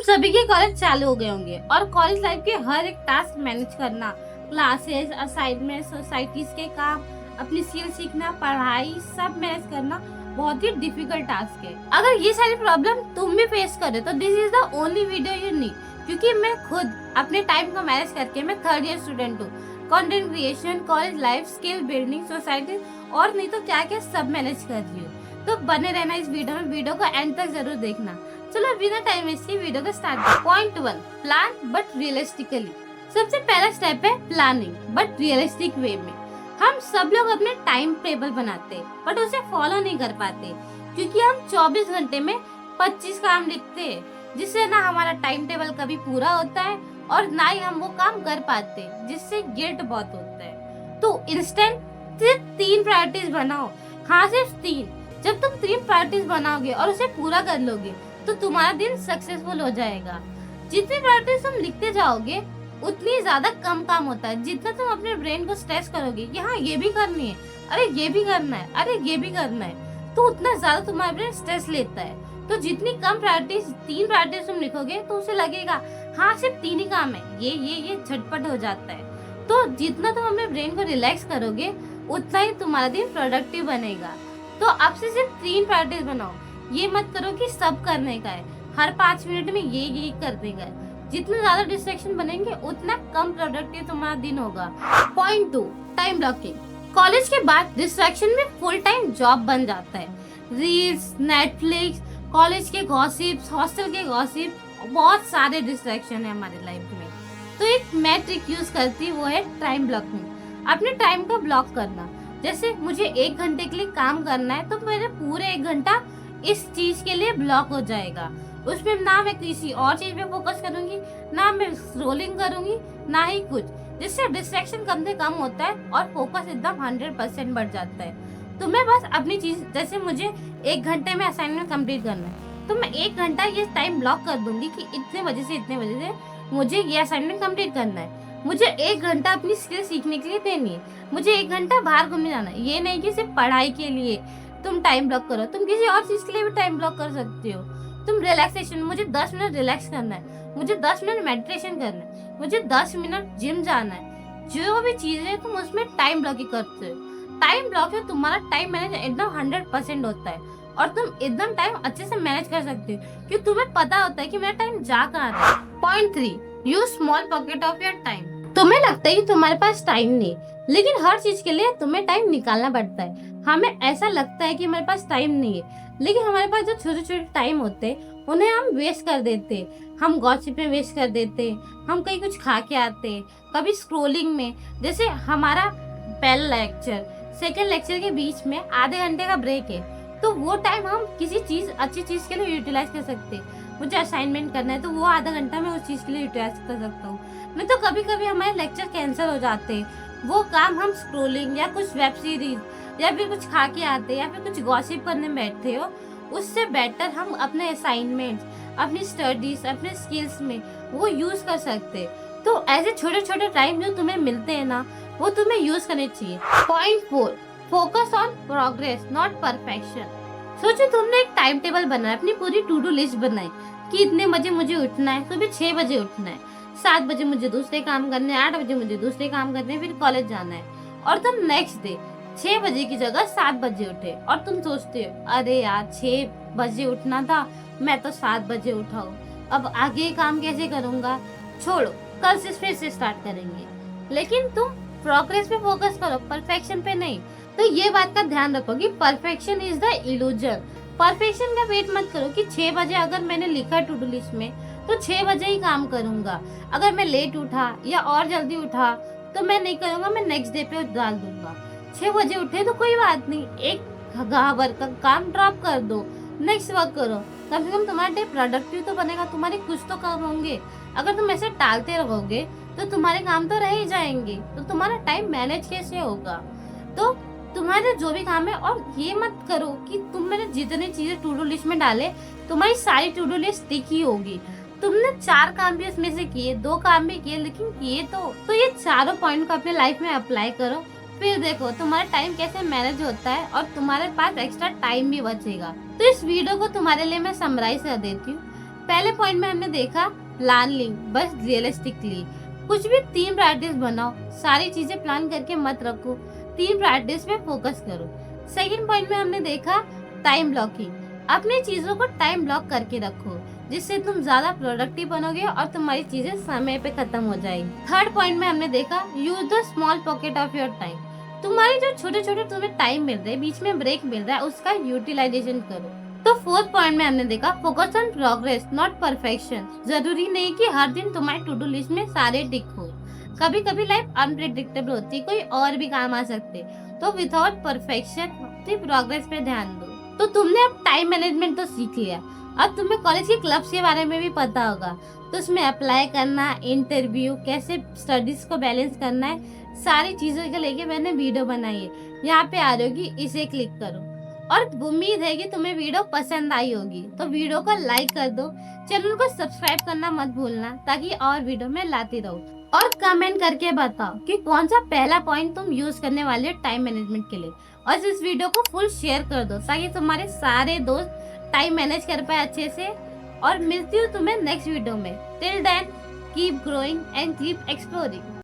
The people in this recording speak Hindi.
सभी के कॉलेज चालू हो गए होंगे और कॉलेज लाइफ के हर एक टास्क मैनेज करना, क्लासेस, असाइनमेंट, सोसाइटीज के काम, अपनी स्किल सीखना, पढ़ाई सब मैनेज करना बहुत ही डिफिकल्ट टास्क है। अगर ये सारी प्रॉब्लम तुम भी फेस कर रहे हो तो this is the only video you need, क्योंकि मैं खुद अपने टाइम को मैनेज करके मैं 3rd ईयर स्टूडेंट हूँ। Content creation, college life, skill building, society और नहीं तो क्या क्या सब मैनेज कर रही हूँ। तो बने रहना इस वीडियो को एंड तक जरूर देखना। चलो बिना टाइम वेस्ट किए वीडियो को स्टार्ट करें। Point 1, plan but realistically. सबसे पहला स्टेप है प्लानिंग बट रियलिस्टिक वे में। हम सब लोग अपने टाइम टेबल बनाते बट उसे फॉलो नहीं कर पाते, क्योंकि हम 24 घंटे में 25 काम लिखते हैं, जिससे ना हमारा टाइम टेबल कभी पूरा होता है और ना ही हम वो काम कर पाते, जिससे गिल्ट बहुत होता है। तो इंस्टेंट सिर्फ 3 प्रायोरिटीज बनाओ। हाँ, सिर्फ 3। जब तुम 3 प्रायोरिटीज बनाओगे और उसे पूरा कर लोगे तो तुम्हारा दिन सक्सेसफुल हो जाएगा। जितनी प्रायोरिटीज तुम लिखते जाओगे उतनी ज्यादा कम काम होता है। जितना तुम अपने ब्रेन को स्ट्रेस करोगे कि हाँ ये भी करनी है, अरे ये भी करना है, अरे ये भी करना है, तो उतना ज्यादा तुम्हारा ब्रेन स्ट्रेस लेता है। तो जितनी कम प्रायोरिटीज, 3 प्रायोरिटीज तुम लिखोगे तो उसे लगेगा हाँ सिर्फ 3 ही काम है, ये झटपट हो जाता है। तो जितना तुम अपने ब्रेन को रिलैक्स करोगे उतना ही तुम्हारा दिन प्रोडक्टिव बनेगा। तो अब से सिर्फ 3 प्रायोरिटीज बनाओ। ये मत करो कि सब करने का है, हर 5 मिनट में ये करने का है। जितना ज्यादा डिस्ट्रैक्शन बनेंगे उतना कम प्रोडक्टिव तुम्हारा दिन होगा। Point 2, time blocking. कॉलेज के बाद डिस्ट्रैक्शन में फुल टाइम जॉब बन जाता है। रील्स, नेटफ्लिक्स, कॉलेज के गॉसिप्स, हॉस्टल के गॉसिप, बहुत सारे डिस्ट्रैक्शन है हमारे लाइफ में। तो एक मैं ट्रिक यूज करती हूँ, वो है टाइम ब्लॉकिंग। अपने टाइम को ब्लॉक करना। जैसे मुझे 1 घंटे के लिए काम करना है तो मेरे पूरे 1 घंटा इस चीज के लिए ब्लॉक हो जाएगा। उसमें ना मैं किसी और चीज पे फोकस करूंगी, ना मैं स्क्रोलिंग करूंगी, ना ही कुछ, जिससे डिस्ट्रैक्शन कम से कम होता है और फोकस एकदम 100% बढ़ जाता है। तो मैं बस अपनी चीज, जैसे मुझे 1 घंटे में असाइनमेंट कंप्लीट करना है तो मैं 1 घंटा ये टाइम ब्लॉक कर दूंगी कि इतने बजे से इतने बजे से मुझे ये असाइनमेंट कंप्लीट करना है। मुझे 1 घंटा अपनी स्किल सीखने के लिए देनी है, मुझे 1 घंटा बाहर घूमने जाना है। ये नहीं कि सिर्फ पढ़ाई के लिए तुम टाइम ब्लॉक करो, तुम किसी और चीज के लिए भी टाइम ब्लॉक कर सकते हो। तुम रिलैक्सेशन, मुझे 10 मिनट रिलैक्स करना है, मुझे 10 मिनट मेडिटेशन करना है, मुझे 10 मिनट जिम जाना है। जो भी चीजें तुम उसमें टाइम ब्लॉकिंग करते हो। टाइम ब्लॉक से तुम्हारा टाइम मैनेज एकदम 100% होता है और तुम एकदम टाइम अच्छे से मैनेज कर सकते हो, क्योंकि तुम्हें पता होता है कि मेरा टाइम जा कहाँ रहा है। Point 3, use small pocket of your time. तुम्हें लगता है कि तुम्हारे पास टाइम नहीं, लेकिन हर चीज के लिए तुम्हें टाइम निकालना पड़ता है। हमें ऐसा लगता है कि हमारे पास टाइम नहीं है, लेकिन हमारे पास जो छोटे छोटे टाइम होते हैं उन्हें हम वेस्ट कर देते। हम गॉसिप में वेस्ट कर देते, हम कहीं कुछ खा के आते, कभी स्क्रोलिंग में। जैसे हमारा पहला लेक्चर, सेकेंड लेक्चर के बीच में आधे घंटे का ब्रेक है, तो वो टाइम हम किसी चीज, अच्छी चीज के लिए यूटिलाइज कर सकते। मुझे असाइनमेंट करना है तो वो आधा घंटा मैं उस चीज के लिए यूटिलाइज कर सकता हूँ। नहीं तो कभी कभी हमारे लेक्चर कैंसिल हो जाते, वो काम हम स्क्रोलिंग या कुछ वेब सीरीज या फिर कुछ खा के आते या फिर कुछ गॉसिप करने बैठते हो। उससे बेटर हम अपने असाइनमेंट्स, अपनी स्टडीज, अपने स्किल्स में वो यूज कर सकते। तो ऐसे छोटे छोटे टाइम जो तुम्हें मिलते हैं ना, वो तुम्हें यूज करने चाहिए। Point 4, focus on progress not perfection. सोचो तुमने एक टाइम टेबल बनाया, अपनी पूरी टू डू लिस्ट बनाई कि इतने बजे मुझे उठना है, सुबह 6 बजे उठना है, 7 बजे मुझे दूसरे काम करने हैं, 8 बजे मुझे दूसरे काम करने हैं, फिर कॉलेज जाना है। और तुम नेक्स्ट डे 6 बजे की जगह 7 बजे उठे और तुम सोचते हो अरे यार 6 बजे उठना था, मैं तो 7 बजे उठा हूँ, अब आगे काम कैसे करूँगा, छोड़ो कल से फिर से स्टार्ट करेंगे। लेकिन तुम प्रोग्रेस पे फोकस करो, परफेक्शन पे नहीं। तो ये बात का ध्यान रखो कि perfection is the illusion. Perfection का वेट मत करो कि 6 बजे अगर मैंने लिखा टू डू लिस्ट में तो 6 बजे ही काम करूंगा। अगर मैं लेट उठा या और जल्दी उठा तो मैं नहीं करूंगा, मैं नेक्स्ट डे पे डाल दूंगा। 6 बजे उठे तो कोई बात नहीं, एक घावर का काम ड्रॉप कर दो, नेक्स्ट वर्क करो। कम से कम तुम्हारा डे प्रोडक्टिव तो बनेगा, तुम्हारे कुछ तो काम होंगे। अगर तुम ऐसे टालते रहोगे तो तुम्हारे काम तो रह ही जाएंगे, तो तुम्हारा टाइम मैनेज कैसे होगा। तो तुम्हारे जो भी काम है, और ये मत करो कि तुमने जितनी चीजें टू डू लिस्ट में डाले तुम्हारी सारी टू डू लिस्ट टिक ही होगी। तुमने 4 काम भी उसमें से किए, 2 काम भी किए, लेकिन किए तो ये चारों पॉइंट को अपने लाइफ में अप्लाई करो, फिर देखो तुम्हारा टाइम कैसे मैनेज होता है और तुम्हारे पास एक्स्ट्रा टाइम भी बचेगा। तो इस वीडियो को तुम्हारे लिए मैं समराइज कर देती हूँ। पहले पॉइंट में हमने देखा प्लानिंग, बस रियलिस्टिकली कुछ भी 3 प्रायोरिटीज बनाओ, सारी चीजें प्लान करके मत रखो, 3 प्रायोरिटीज पे फोकस करो। सेकंड पॉइंट में हमने देखा टाइम ब्लॉकिंग, अपनी चीजों को टाइम ब्लॉक करके रखो, जिससे तुम ज्यादा प्रोडक्टिव बनोगे और तुम्हारी चीजें समय पे खत्म हो जाएगी। थर्ड पॉइंट में हमने देखा use the small pocket of your time, तुम्हारे जो छोटे छोटे तुम्हें टाइम मिल रहे हैं, बीच में ब्रेक मिल रहा है, उसका यूटिलाइजेशन करो। तो फोर्थ पॉइंट में हमने देखा focus on progress not perfection, जरूरी नहीं कि हर दिन तुम्हारी टू डू लिस्ट में सारे टिक हो, कभी कभी लाइफ अनप्रेडिक्टेबल होती है, कोई और भी काम आ सकते, तो विदाउट परफेक्शन सिर्फ प्रोग्रेस पे ध्यान दो। तो तुमने अब टाइम मैनेजमेंट तो सीख लिया, अब तुम्हें कॉलेज के क्लब्स के बारे में भी पता होगा, तो उसमें अप्लाई करना, इंटरव्यू, कैसे स्टडीज को बैलेंस करना है, सारी चीजों को लेके मैंने वीडियो बनाई है, यहाँ पे आ रही होगी, इसे क्लिक करो। और उम्मीद है कि तुम्हें वीडियो पसंद आई होगी, तो वीडियो को लाइक कर दो, चैनल को सब्सक्राइब करना मत भूलना, ताकि और वीडियो में लाती रहूं। और कमेंट करके बताओ कि कौन सा पहला पॉइंट तुम यूज करने वाले हो टाइम मैनेजमेंट के लिए, और इस वीडियो को फुल शेयर कर दो, ताकि तुम्हारे सारे दोस्त टाइम मैनेज कर पाए अच्छे से। और मिलती हूँ तुम्हें नेक्स्ट वीडियो में। Till then keep growing and keep exploring.